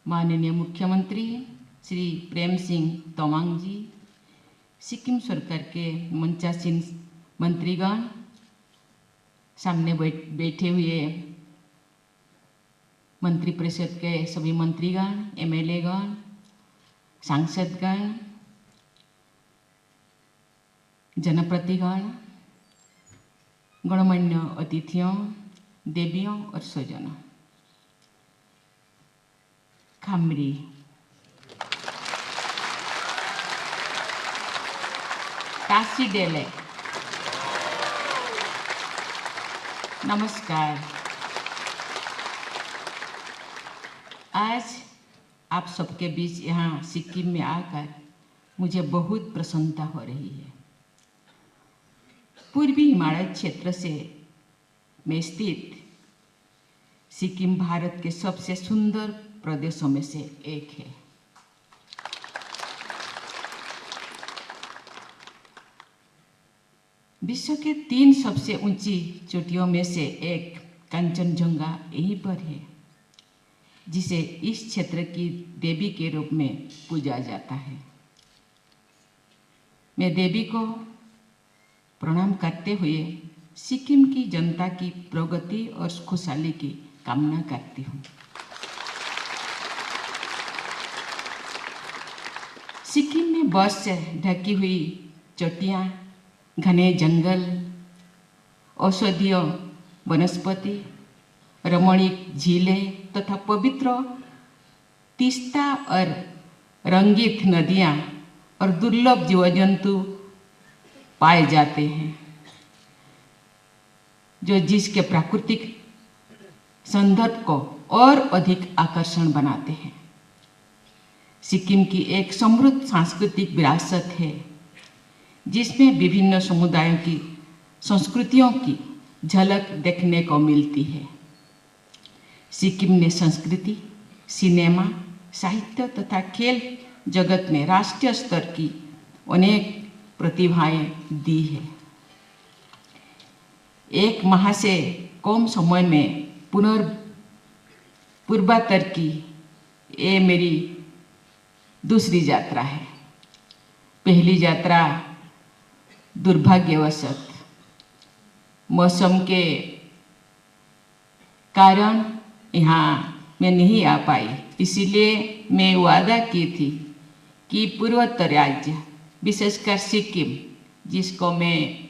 माननीय मुख्यमंत्री श्री प्रेम सिंह तमांग जी, सिक्किम सरकार के मंचासीन मंत्रीगण, सामने बैठे हुए मंत्रिपरिषद के सभी मंत्रीगण, एमएलएगण, सांसदगण, जनप्रतिगण, गणमान्य अतिथियों, देवियों और स्वजनों, खामरी काशी डेले, नमस्कार। आज आप सबके बीच यहाँ सिक्किम में आकर मुझे बहुत प्रसन्नता हो रही है। पूर्वी हिमालय क्षेत्र से में स्थित सिक्किम भारत के सबसे सुंदर प्रदेशों में से एक है। विश्व के 3 सबसे ऊंची चोटियों में से एक कंचनजंगा यहीं पर है, जिसे इस क्षेत्र की देवी के रूप में पूजा जाता है। मैं देवी को प्रणाम करते हुए सिक्किम की जनता की प्रगति और खुशहाली की कामना करती हूँ। सिक्किम में बर्फ से ढकी हुई चोटियाँ, घने जंगल, औषधीय वनस्पति, रमणीक झीलें तथा पवित्र तीस्ता और रंगीत नदियाँ और दुर्लभ जीव जंतु पाए जाते हैं, जो जिसके प्राकृतिक सौंदर्य को और अधिक आकर्षण बनाते हैं। सिक्किम की एक समृद्ध सांस्कृतिक विरासत है, जिसमें विभिन्न समुदायों की संस्कृतियों की झलक देखने को मिलती है। सिक्किम ने संस्कृति, सिनेमा, साहित्य तथा खेल जगत में राष्ट्रीय स्तर की अनेक प्रतिभाएं दी है। एक माह से कम समय में पूर्वोत्तर की ये मेरी दूसरी यात्रा है। पहली यात्रा दुर्भाग्यवशत मौसम के कारण यहाँ मैं नहीं आ पाई, इसीलिए मैं वादा की थी कि पूर्वोत्तर राज्य, विशेषकर सिक्किम, जिसको मैं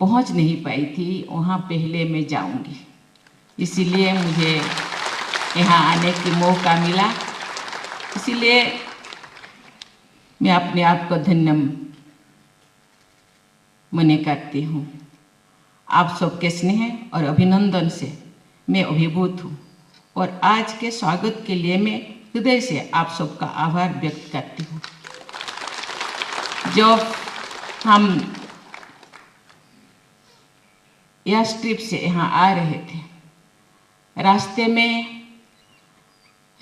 पहुँच नहीं पाई थी, वहाँ पहले मैं जाऊँगी। इसीलिए मुझे यहाँ आने की मौका मिला, इसीलिए मैं अपने आप को धन्य मने करती हूँ। आप सबके स्नेह और अभिनंदन से मैं अभिभूत हूँ और आज के स्वागत के लिए मैं हृदय से आप सबका आभार व्यक्त करती हूँ। जब हम एयर स्ट्रिप से यहाँ आ रहे थे, रास्ते में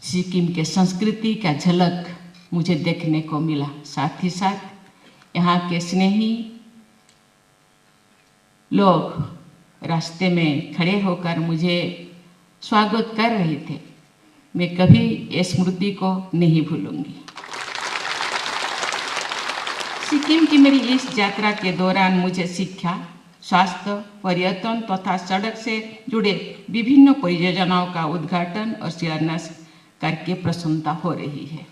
सिक्किम के संस्कृति का झलक मुझे देखने को मिला। साथ ही साथ यहाँ के स्नेही लोग रास्ते में खड़े होकर मुझे स्वागत कर रहे थे। मैं कभी इस स्मृति को नहीं भूलूंगी। सिक्किम की मेरी इस यात्रा के दौरान मुझे शिक्षा, स्वास्थ्य, पर्यटन तथा सड़क से जुड़े विभिन्न परियोजनाओं का उद्घाटन और शिलान्यास करके प्रसन्नता हो रही है।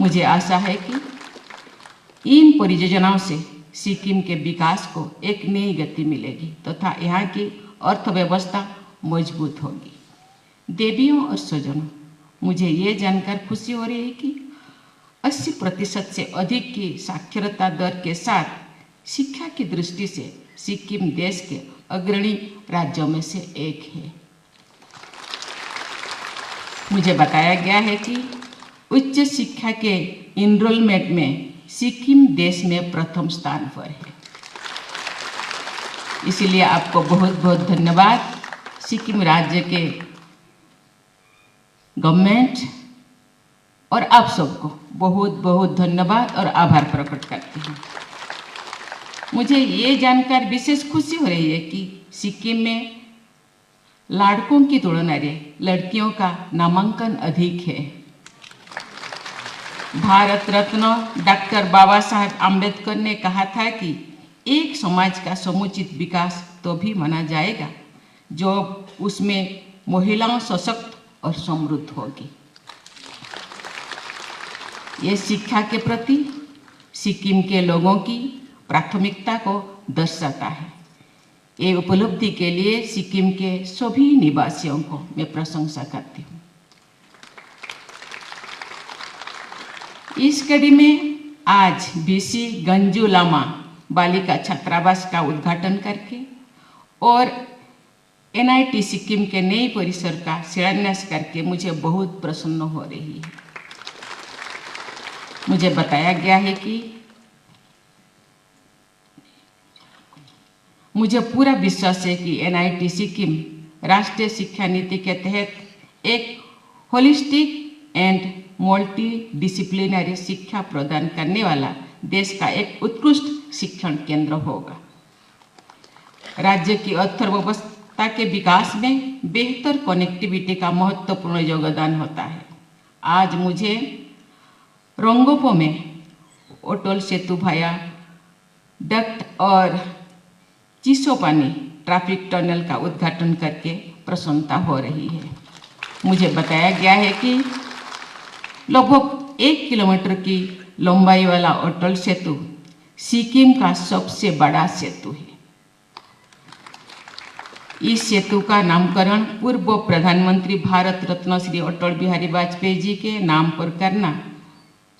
मुझे आशा है कि इन परियोजनाओं से सिक्किम के विकास को एक नई गति मिलेगी तथा यहाँ की अर्थव्यवस्था मजबूत होगी। देवियों और स्वजनों, मुझे ये जानकर खुशी हो रही है कि 80% से अधिक की साक्षरता दर के साथ शिक्षा की दृष्टि से सिक्किम देश के अग्रणी राज्यों में से एक है। मुझे बताया गया है कि उच्च शिक्षा के इनरोलमेंट में सिक्किम देश में प्रथम स्थान पर है। इसीलिए आपको बहुत बहुत धन्यवाद। सिक्किम राज्य के गवर्नमेंट और आप सबको बहुत बहुत धन्यवाद और आभार प्रकट करती हूँ। मुझे ये जानकर विशेष खुशी हो रही है कि सिक्किम में लड़कों की तुलना में लड़कियों का नामांकन अधिक है। भारत रत्न डॉक्टर बाबा साहेब आम्बेडकर ने कहा था कि एक समाज का समुचित विकास तो भी माना जाएगा जो उसमें महिलाओं सशक्त और समृद्ध होगी। ये शिक्षा के प्रति सिक्किम के लोगों की प्राथमिकता को दर्शाता है। ये उपलब्धि के लिए सिक्किम के सभी निवासियों को मैं प्रशंसा करती हूँ। इस कड़ी में आज बीसी गंजू लामा बालिका छात्रावास का उद्घाटन करके और NIT सिक्किम के नए परिसर का शिलान्यास करके मुझे बहुत प्रसन्न हो रही है। मुझे बताया गया है कि मुझे पूरा विश्वास है कि NIT सिक्किम राष्ट्रीय शिक्षा नीति के तहत एक होलिस्टिक एंड मल्टी डिसिप्लिनरी शिक्षा प्रदान करने वाला देश का एक उत्कृष्ट शिक्षण केंद्र होगा। राज्य की अर्थव्यवस्था के विकास में बेहतर कनेक्टिविटी का महत्वपूर्ण योगदान होता है। आज मुझे रोंगपो में अटल सेतु भाया डक्ट और चिसोपानी ट्रैफिक टनल का उद्घाटन करके प्रसन्नता हो रही है। मुझे बताया गया है कि लगभग 1 किलोमीटर की लंबाई वाला अटल सेतु सिक्किम का सबसे बड़ा सेतु है। इस सेतु का नामकरण पूर्व प्रधानमंत्री भारत रत्न श्री अटल बिहारी वाजपेयी जी के नाम पर करना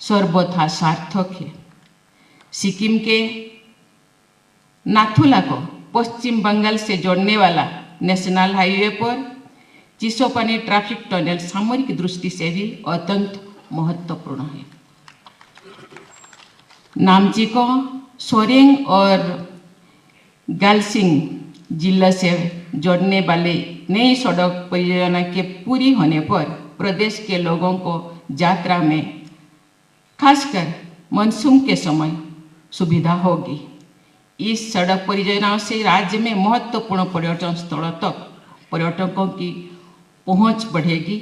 सर्वथा सार्थक है। सिक्किम के नाथुला को पश्चिम बंगाल से जोड़ने वाला नेशनल हाईवे पर चिसोपानी ट्रैफिक टनल सामरिक दृष्टि से भी अत्यंत महत्वपूर्ण है। नामची को सोरेंग और गालसिंग जिला से जोड़ने वाले नई सड़क परियोजना के पूरी होने पर प्रदेश के लोगों को यात्रा में खासकर मानसून के समय सुविधा होगी। इस सड़क परियोजनाओं से राज्य में महत्वपूर्ण पर्यटन स्थलों तक पर्यटकों की पहुंच बढ़ेगी,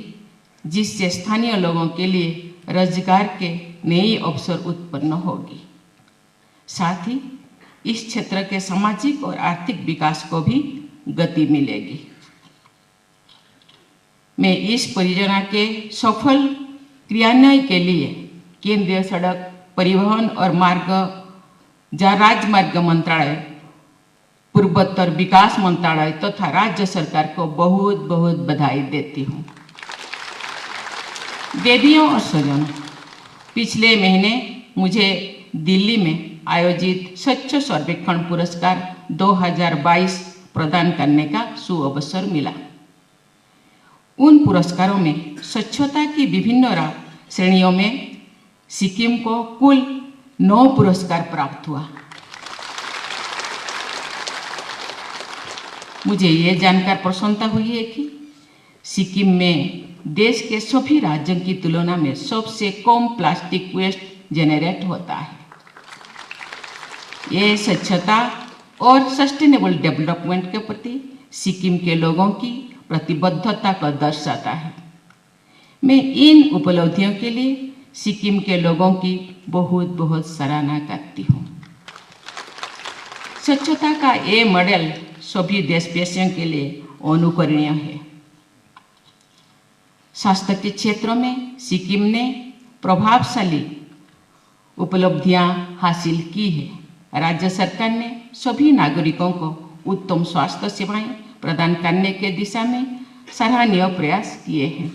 जिससे स्थानीय लोगों के लिए रोजगार के नए अवसर उत्पन्न होगी। साथ ही इस क्षेत्र के सामाजिक और आर्थिक विकास को भी गति मिलेगी। मैं इस परियोजना के सफल क्रियान्वयन के लिए केंद्रीय सड़क परिवहन और राजमार्ग मंत्रालय, पूर्वोत्तर विकास मंत्रालय तथा राज्य सरकार को बहुत बहुत बधाई देती हूँ। देवियों और स्वजनों, पिछले महीने मुझे दिल्ली में आयोजित स्वच्छ सर्वेक्षण पुरस्कार 2022 प्रदान करने का सुअवसर मिला। उन पुरस्कारों में स्वच्छता की विभिन्न श्रेणियों में सिक्किम को कुल 9 पुरस्कार प्राप्त हुआ। मुझे ये जानकर प्रसन्नता हुई है कि सिक्किम में देश के सभी राज्यों की तुलना में सबसे कम प्लास्टिक वेस्ट जेनरेट होता है। ये स्वच्छता और सस्टेनेबल डेवलपमेंट के प्रति सिक्किम के लोगों की प्रतिबद्धता को दर्शाता है। मैं इन उपलब्धियों के लिए सिक्किम के लोगों की बहुत बहुत सराहना करती हूँ। स्वच्छता का ये मॉडल सभी देशवासियों के लिए अनुकरणीय है। स्वास्थ्य के क्षेत्र में सिक्किम ने प्रभावशाली उपलब्धियां हासिल की है। राज्य सरकार ने सभी नागरिकों को उत्तम स्वास्थ्य सेवाएं प्रदान करने के दिशा में सराहनीय प्रयास किए हैं।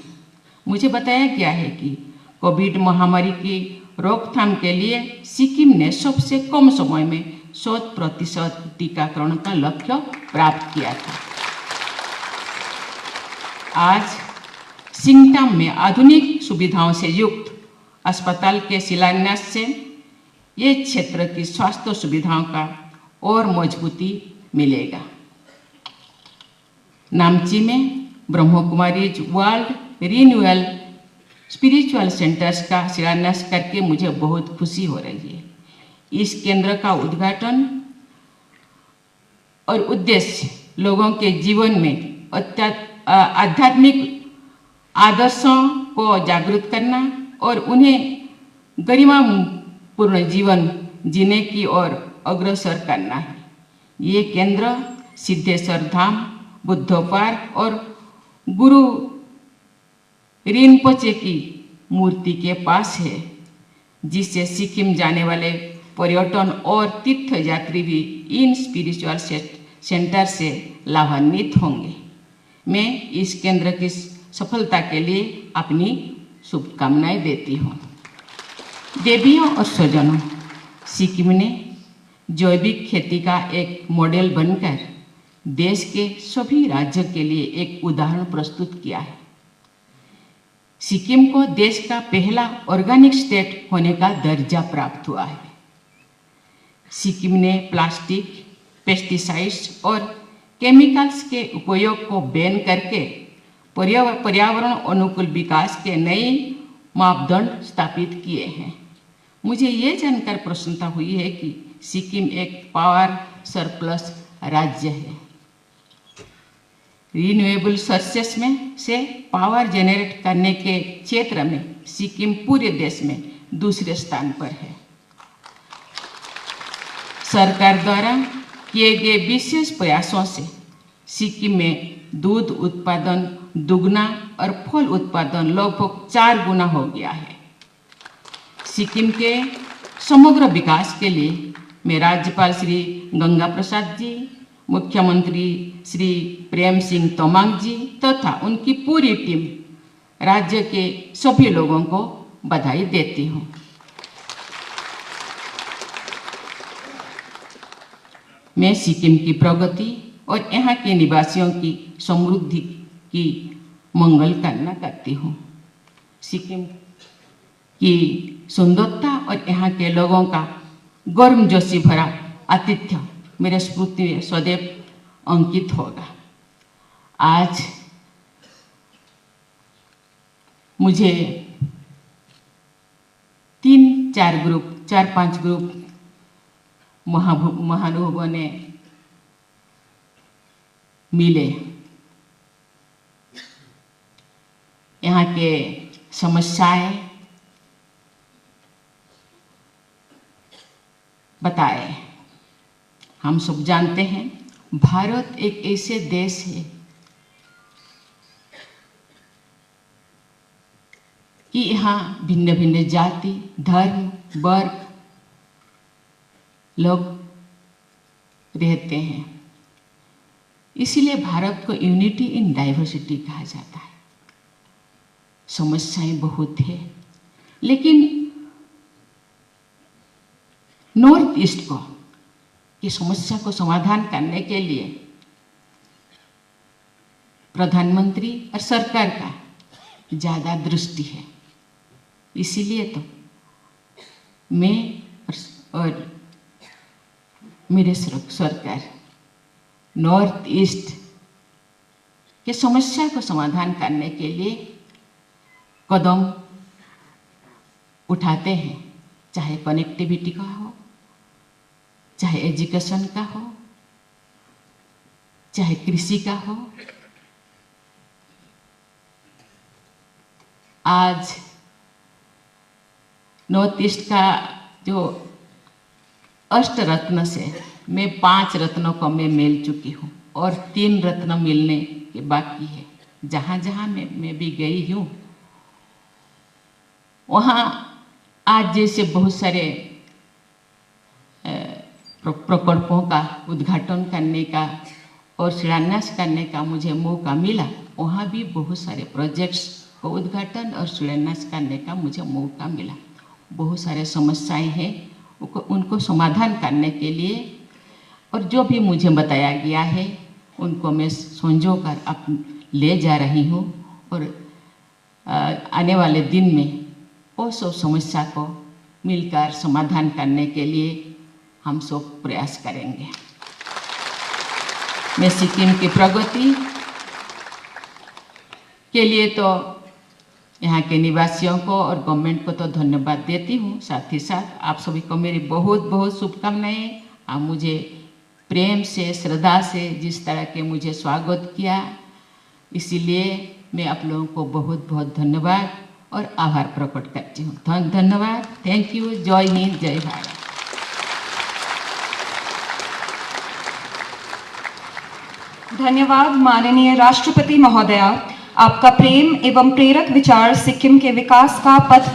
मुझे बताया गया है कि कोविड महामारी की रोकथाम के लिए सिक्किम ने सबसे कम समय में 100% टीकाकरण का लक्ष्य प्राप्त किया था। आज सिंगताम में आधुनिक सुविधाओं से युक्त अस्पताल के शिलान्यास से ये क्षेत्र की स्वास्थ्य सुविधाओं का और मजबूती मिलेगा। नामची में Brahma Kumaris world renewal spiritual centres का शिलान्यास करके मुझे बहुत खुशी हो रही है। इस केंद्र का उद्घाटन और उद्देश्य लोगों के जीवन में आध्यात्मिक आदर्शों को जागृत करना और उन्हें गरिमापूर्ण जीवन जीने की ओर अग्रसर करना है। ये केंद्र सिद्धेश्वर धाम, बुद्धो पार्क और गुरु रिनपोचे की मूर्ति के पास है, जिससे सिक्किम जाने वाले पर्यटन और तीर्थयात्री भी इन स्पिरिचुअल सेंटर से लाभान्वित होंगे। मैं इस केंद्र की सफलता के लिए अपनी शुभकामनाएं देती हूँ। देवियों और स्वजनों, सिक्किम ने जैविक खेती का एक मॉडल बनकर देश के सभी राज्यों के लिए एक उदाहरण प्रस्तुत किया है। सिक्किम को देश का पहला ऑर्गेनिक स्टेट होने का दर्जा प्राप्त हुआ है। सिक्किम ने प्लास्टिक, पेस्टिसाइड्स और केमिकल्स के उपयोग को बैन करके पर्यावरण अनुकूल विकास के नए मापदंड स्थापित किए हैं। मुझे ये जानकर प्रसन्नता हुई है कि सिक्किम एक पावर सरप्लस राज्य है। रिन्यूएबल सोर्सेस में से पावर जनरेट करने के क्षेत्र में सिक्किम पूरे देश में दूसरे स्थान पर है। सरकार द्वारा किए गए विशेष प्रयासों से सिक्किम में दूध उत्पादन दुगना और फल उत्पादन लगभग 4 गुना हो गया है। सिक्किम के समग्र विकास के लिए मैं राज्यपाल श्री गंगा प्रसाद जी, मुख्यमंत्री श्री प्रेम सिंह तमांग जी तथा उनकी पूरी टीम, राज्य के सभी लोगों को बधाई देती हूँ। मैं सिक्किम की प्रगति और यहाँ के निवासियों की समृद्धि की मंगल कामना करती हूँ। सिक्किम की सुंदरता और यहाँ के लोगों का गर्मजोशी भरा आतिथ्य मेरे स्मृति में सदैव अंकित होगा। आज मुझे 4-5 ग्रुप महानुभावों ने मिले। यहाँ के समस्याएं बताए। हम सब जानते हैं भारत एक ऐसे देश है कि यहाँ भिन्न भिन्न जाति, धर्म, वर्ग लोग रहते हैं। इसीलिए भारत को यूनिटी इन डाइवर्सिटी कहा जाता है। समस्याएं बहुत है, लेकिन नॉर्थ ईस्ट को की समस्या को समाधान करने के लिए प्रधानमंत्री और सरकार का ज़्यादा दृष्टि है। इसीलिए तो मैं और मेरे सरकार नॉर्थ ईस्ट के समस्या को समाधान करने के लिए कदम उठाते हैं, चाहे कनेक्टिविटी का हो, चाहे एजुकेशन का हो, चाहे कृषि का हो। आज नॉर्थ ईस्ट का जो अष्ट रत्न से मैं 5 रत्नों को मैं मिल चुकी हूँ और 3 रत्न मिलने के बाकी है। जहाँ जहाँ मैं भी गई हूँ वहाँ आज जैसे बहुत सारे प्रकल्पों का उद्घाटन करने का और शिलान्यास करने का मुझे मौका मिला। वहाँ भी बहुत सारे प्रोजेक्ट्स को उद्घाटन और शिलान्यास करने का मुझे मौका मिला। बहुत सारे समस्याएं हैं, उनको समाधान करने के लिए और जो भी मुझे बताया गया है उनको मैं संजो कर ले जा रही हूँ और आने वाले दिन में वो सब समस्या को मिलकर समाधान करने के लिए हम सब प्रयास करेंगे। मैं सिक्किम की प्रगति के लिए तो यहाँ के निवासियों को और गवर्नमेंट को तो धन्यवाद देती हूँ। साथ ही साथ आप सभी को मेरी बहुत बहुत शुभकामनाएं। आप मुझे प्रेम से, श्रद्धा से जिस तरह के मुझे स्वागत किया, इसीलिए मैं आप लोगों को बहुत बहुत धन्यवाद और आभार प्रकट करती हूँ। धन्यवाद। Thank you. जय हिंद, जय भारत। धन्यवाद माननीय राष्ट्रपति महोदया, आपका प्रेम एवं प्रेरक विचार सिक्किम के विकास का पथ